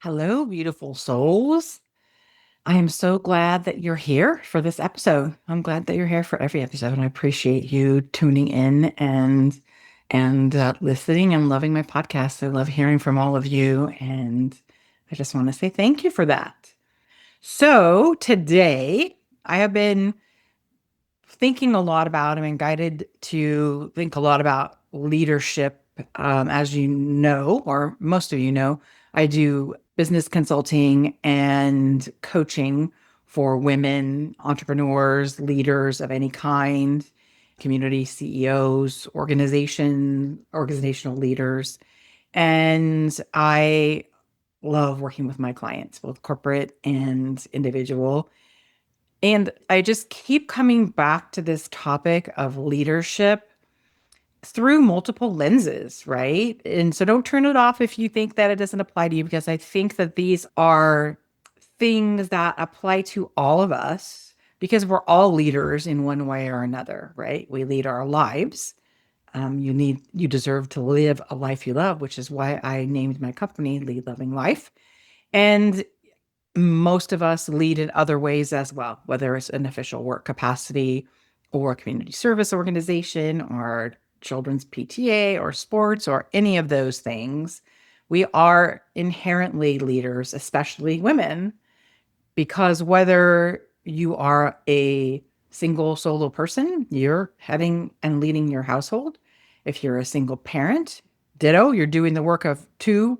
Hello, beautiful souls. I am so glad that you're here for this episode. I'm glad that you're here for every episode, and I appreciate you tuning in and listening and loving my podcast. I love hearing from all of you, and I just want to say thank you for that. So today, I have been thinking a lot about, I'm guided to think a lot about leadership. As you know, or most of you know, I do business consulting and coaching for women, entrepreneurs, leaders of any kind, community CEOs, organizational leaders. And I love working with my clients, both corporate and individual. And I just keep coming back to this topic of leadership through multiple lenses, right? And so don't turn it off if you think that it doesn't apply to you, because I think that these are things that apply to all of us because we're all leaders in one way or another, right? We lead our lives. You deserve to live a life you love, which is why I named my company Lead Loving Life. And most of us lead in other ways as well, whether it's an official work capacity or a community service organization or children's PTA or sports or any of those things. We are inherently leaders, especially women, because whether you are a single solo person, you're heading and leading your household. If you're a single parent, ditto, you're doing the work of two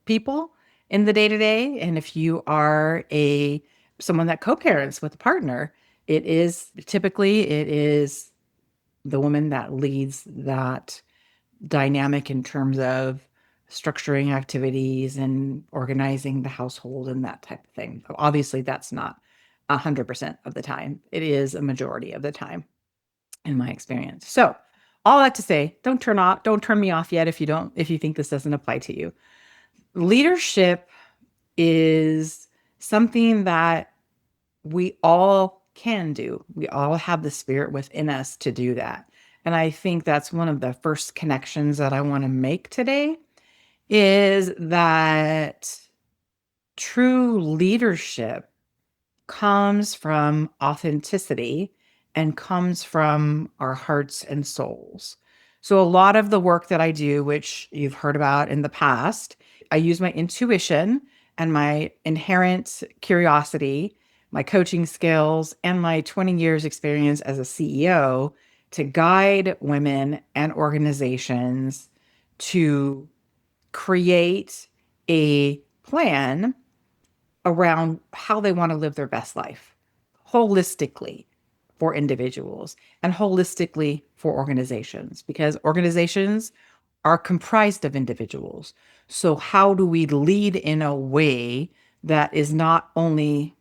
people in the day to day. And if you are a someone that co-parents with a partner, it is the woman that leads that dynamic in terms of structuring activities and organizing the household and that type of thing. Obviously, that's not 100% of the time. It is a majority of the time in my experience. So all that to say, don't turn me off yet if you think this doesn't apply to you. Leadership is something that we all can do. We all have the spirit within us to do that. And I think that's one of the first connections that I want to make today is that true leadership comes from authenticity and comes from our hearts and souls. So, a lot of the work that I do, which you've heard about in the past, I use my intuition and my inherent curiosity, my coaching skills, and my 20 years experience as a CEO to guide women and organizations to create a plan around how they want to live their best life holistically for individuals and holistically for organizations, because organizations are comprised of individuals. So, how do we lead in a way that is not only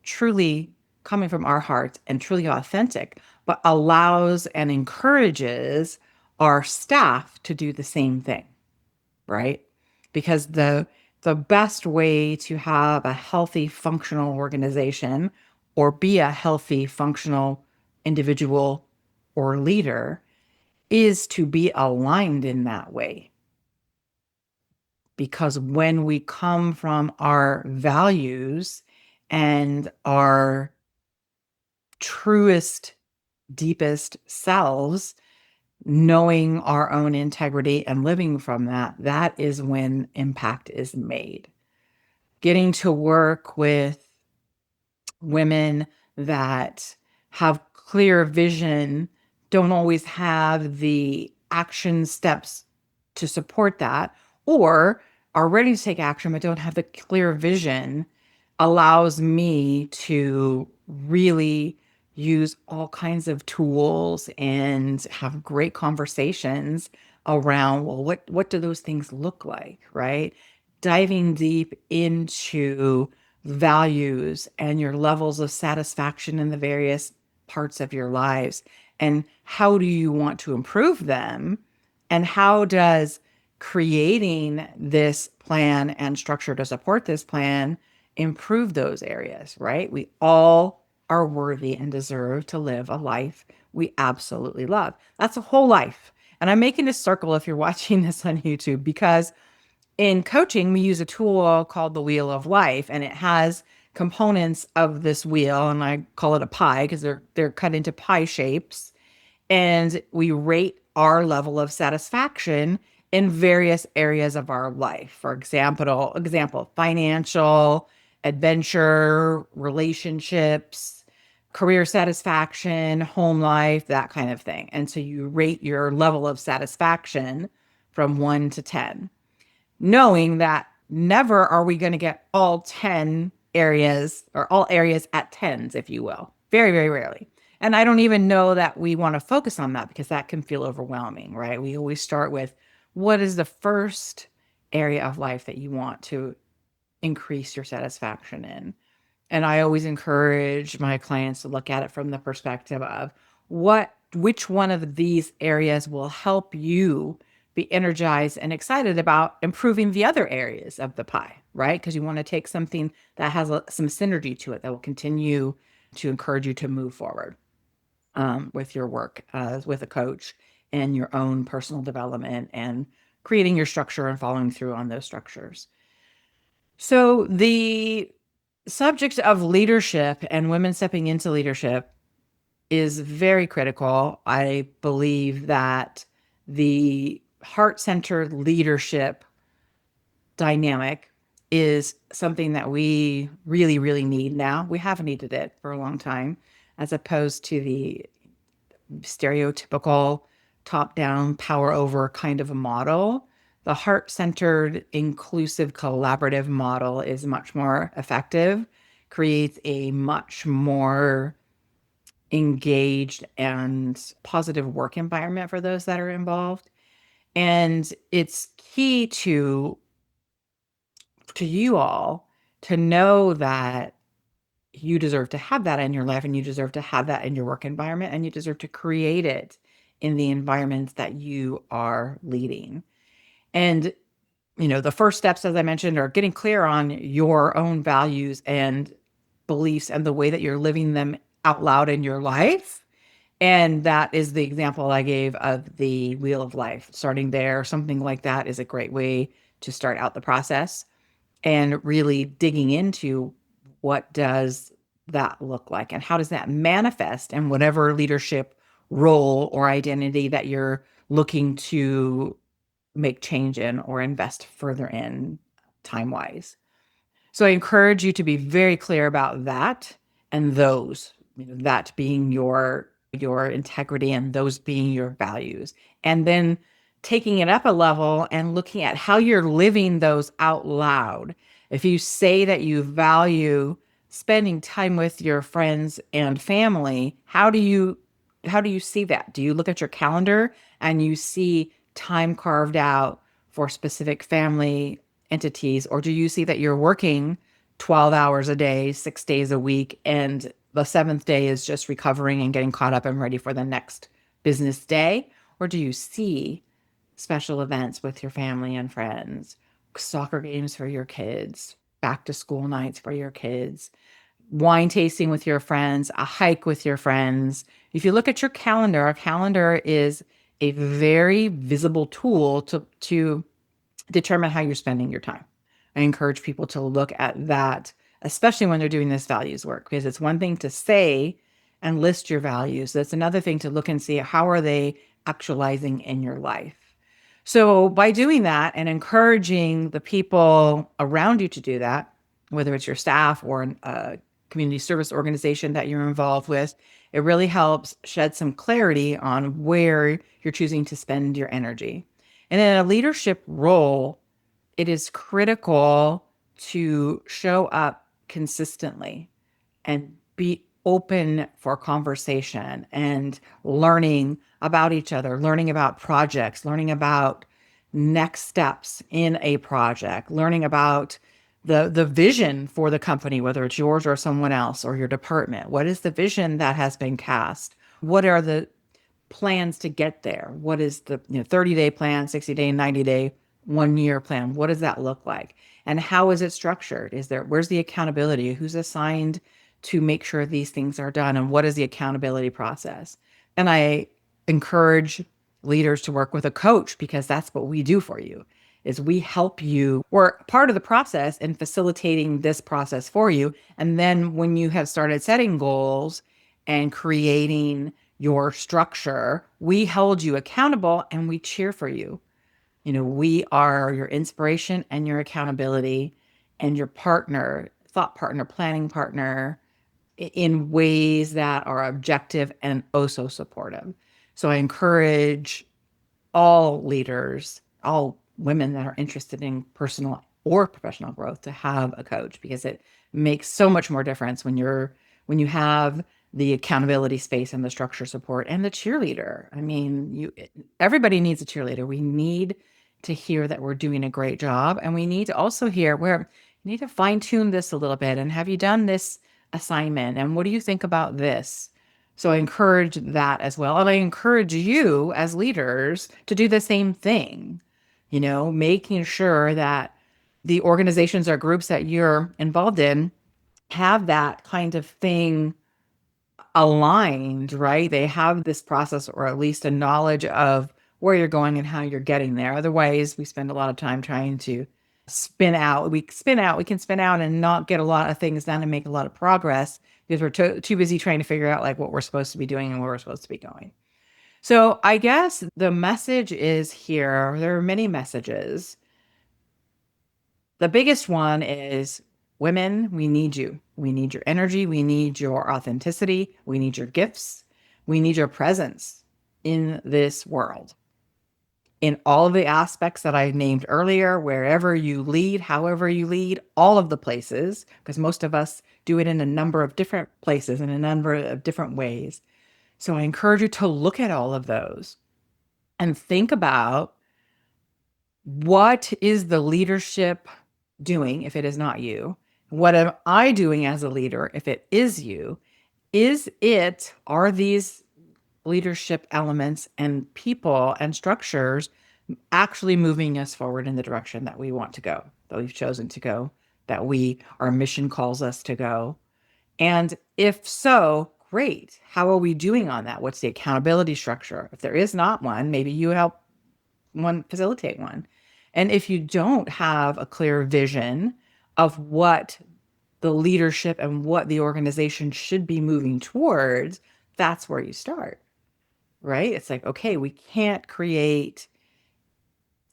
truly coming from our hearts and truly authentic, but allows and encourages our staff to do the same thing, right? Because the best way to have a healthy, functional organization or be a healthy, functional individual or leader is to be aligned in that way. Because when we come from our values and our truest, deepest selves, knowing our own integrity and living from that, that is when impact is made. Getting to work with women that have clear vision, don't always have the action steps to support that, or are ready to take action but don't have the clear vision, allows me to really use all kinds of tools and have great conversations around, well, what do those things look like, right? Diving deep into values and your levels of satisfaction in the various parts of your lives, and how do you want to improve them, and how does creating this plan and structure to support this plan improve those areas, right? We all are worthy and deserve to live a life we absolutely love. That's a whole life. And I'm making a circle if you're watching this on YouTube, because in coaching, we use a tool called the Wheel of Life, and it has components of this wheel, and I call it a pie because they're cut into pie shapes, and we rate our level of satisfaction in various areas of our life. For example, financial, adventure, relationships, career satisfaction, home life, that kind of thing. And so you rate your level of satisfaction from 1 to 10, knowing that never are we going to get all 10 areas or all areas at tens, if you will. Very, very rarely. And I don't even know that we want to focus on that because that can feel overwhelming, right? We always start with what is the first area of life that you want to increase your satisfaction in? And I always encourage my clients to look at it from the perspective of which one of these areas will help you be energized and excited about improving the other areas of the pie, right? Because you want to take something that has some synergy to it that will continue to encourage you to move forward with your work with a coach and your own personal development and creating your structure and following through on those structures. So the subject of leadership and women stepping into leadership is very critical. I believe that the heart-centered leadership dynamic is something that we really, really need now. We have needed it for a long time, as opposed to the stereotypical top-down, power over kind of a model. The heart-centered, inclusive, collaborative model is much more effective, creates a much more engaged and positive work environment for those that are involved. And it's key to you all to know that you deserve to have that in your life, and you deserve to have that in your work environment, and you deserve to create it in the environments that you are leading. And the first steps, as I mentioned, are getting clear on your own values and beliefs and the way that you're living them out loud in your life. And that is the example I gave of the Wheel of Life. Starting there, something like that is a great way to start out the process and really digging into what does that look like and how does that manifest in whatever leadership role or identity that you're looking to make change in or invest further in time-wise. So I encourage you to be very clear about that and those, that being your integrity and those being your values. And then taking it up a level and looking at how you're living those out loud. If you say that you value spending time with your friends and family, how do you see that? Do you look at your calendar and you see time carved out for specific family entities, or do you see that you're working 12 hours a day, 6 days a week, and the seventh day is just recovering and getting caught up and ready for the next business day? Or do you see special events with your family and friends, soccer games for your kids, back to school nights for your kids, wine tasting with your friends, a hike with your friends? If you look at your calendar, a calendar is a very visible tool to determine how you're spending your time. I encourage people to look at that, especially when they're doing this values work, because it's one thing to say and list your values. That's another thing to look and see how are they actualizing in your life. So by doing that and encouraging the people around you to do that, whether it's your staff or a community service organization that you're involved with, it really helps shed some clarity on where you're choosing to spend your energy. And in a leadership role, it is critical to show up consistently and be open for conversation and learning about each other, learning about projects, learning about next steps in a project, learning about the vision for the company, whether it's yours or someone else or your department. What is the vision that has been cast? What are the plans to get there? What is the 30-day plan, 60-day, 90-day, 1-year plan? What does that look like? And how is it structured? Where's the accountability? Who's assigned to make sure these things are done? And what is the accountability process? And I encourage leaders to work with a coach because that's what we do for you. is we help you. We're part of the process in facilitating this process for you. And then when you have started setting goals and creating your structure, we hold you accountable and we cheer for you. We are your inspiration and your accountability and your partner, thought partner, planning partner in ways that are objective and oh so supportive. So I encourage all leaders, all women that are interested in personal or professional growth to have a coach, because it makes so much more difference when you have the accountability space and the structure support and the cheerleader. I mean, everybody needs a cheerleader. We need to hear that we're doing a great job, and we need to also hear where you need to fine tune this a little bit. And have you done this assignment? And what do you think about this? So I encourage that as well. And I encourage you as leaders to do the same thing, making sure that the organizations or groups that you're involved in have that kind of thing aligned, right? They have this process or at least a knowledge of where you're going and how you're getting there. Otherwise, we spend a lot of time trying to spin out. We can spin out and not get a lot of things done and make a lot of progress because we're too busy trying to figure out like what we're supposed to be doing and where we're supposed to be going. So I guess the message is here. There are many messages. The biggest one is women, we need you. We need your energy. We need your authenticity. We need your gifts. We need your presence in this world. In all of the aspects that I named earlier, wherever you lead, however you lead, all of the places, because most of us do it in a number of different places in a number of different ways. So I encourage you to look at all of those and think about what is the leadership doing if it is not you? What am I doing as a leader if it is you? Are these leadership elements and people and structures actually moving us forward in the direction that we want to go, that we've chosen to go, that our mission calls us to go? And if so, great. How are we doing on that? What's the accountability structure? If there is not one, maybe you help facilitate one. And if you don't have a clear vision of what the leadership and what the organization should be moving towards, that's where you start, right? It's like, okay, we can't create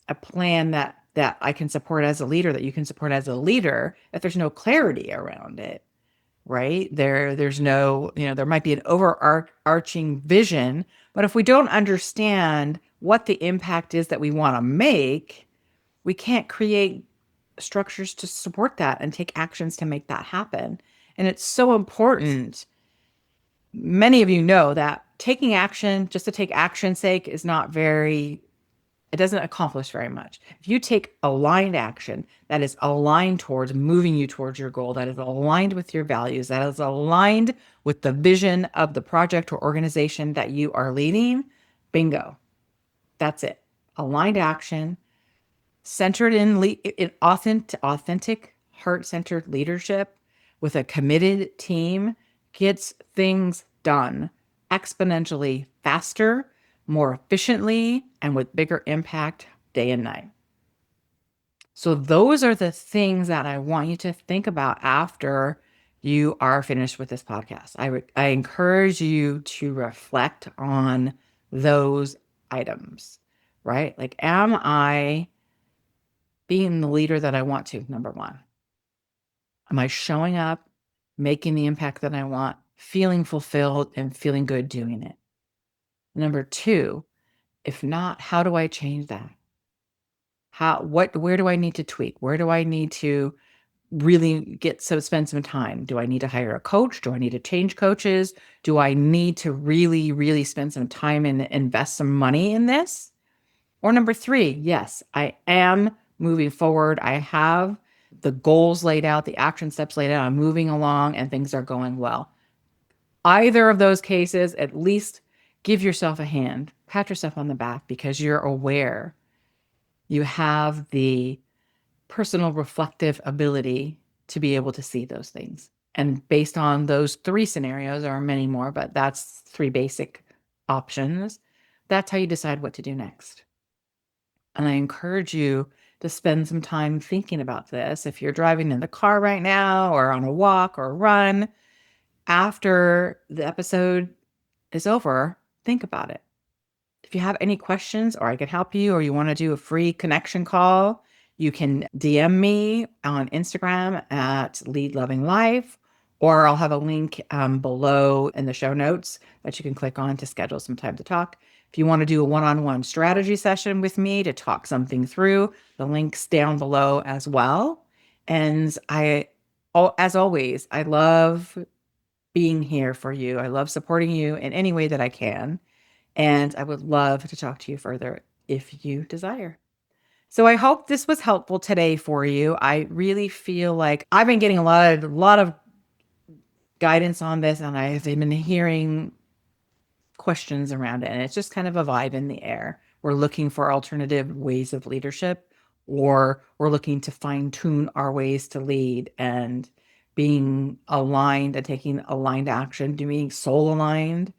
a plan that I can support as a leader, that you can support as a leader, if there's no clarity around it, right? There's no, there might be an overarching vision, but if we don't understand what the impact is that we want to make, we can't create structures to support that and take actions to make that happen. And it's so important. Many of you know that taking action just to take action's sake is not very, it doesn't accomplish very much. If you take aligned action that is aligned towards moving you towards your goal, that is aligned with your values, that is aligned with the vision of the project or organization that you are leading, bingo. That's it. Aligned action, centered in authentic, heart-centered leadership with a committed team gets things done exponentially faster, more efficiently, and with bigger impact day and night. So those are the things that I want you to think about after you are finished with this podcast. I encourage you to reflect on those items, right? Like, am I being the leader that I want to? Number one, am I showing up, making the impact that I want, feeling fulfilled and feeling good doing it? Number two, if not, how do I change that? Where do I need to tweak? Where do I need to really spend some time? Do I need to hire a coach? Do I need to change coaches? Do I need to really, really spend some time and invest some money in this? Or number three, yes, I am moving forward. I have the goals laid out, the action steps laid out. I'm moving along and things are going well. Either of those cases, at least give yourself a hand, pat yourself on the back because you're aware. You have the personal reflective ability to be able to see those things. And based on those three scenarios, there are many more, but that's three basic options. That's how you decide what to do next. And I encourage you to spend some time thinking about this. If you're driving in the car right now or on a walk or a run, after the episode is over, think about it. If you have any questions or I can help you or you want to do a free connection call, you can DM me on Instagram at Lead Loving Life, or I'll have a link below in the show notes that you can click on to schedule some time to talk. If you want to do a one-on-one strategy session with me to talk something through, the link's down below as well. And as always, I love being here for you. I love supporting you in any way that I can. And I would love to talk to you further if you desire. So I hope this was helpful today for you. I really feel like I've been getting a lot of guidance on this, and I've been hearing questions around it, and it's just kind of a vibe in the air. We're looking for alternative ways of leadership, or we're looking to fine tune our ways to lead and being aligned and taking aligned action, being soul aligned.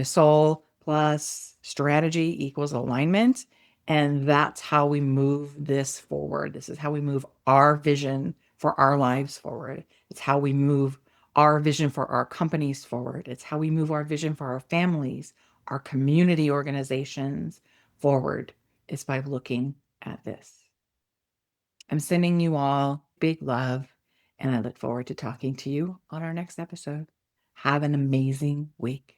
Soul plus strategy equals alignment. And that's how we move this forward. This is how we move our vision for our lives forward. It's how we move our vision for our companies forward. It's how we move our vision for our families, our community organizations forward, is by looking at this. I'm sending you all big love, and I look forward to talking to you on our next episode. Have an amazing week.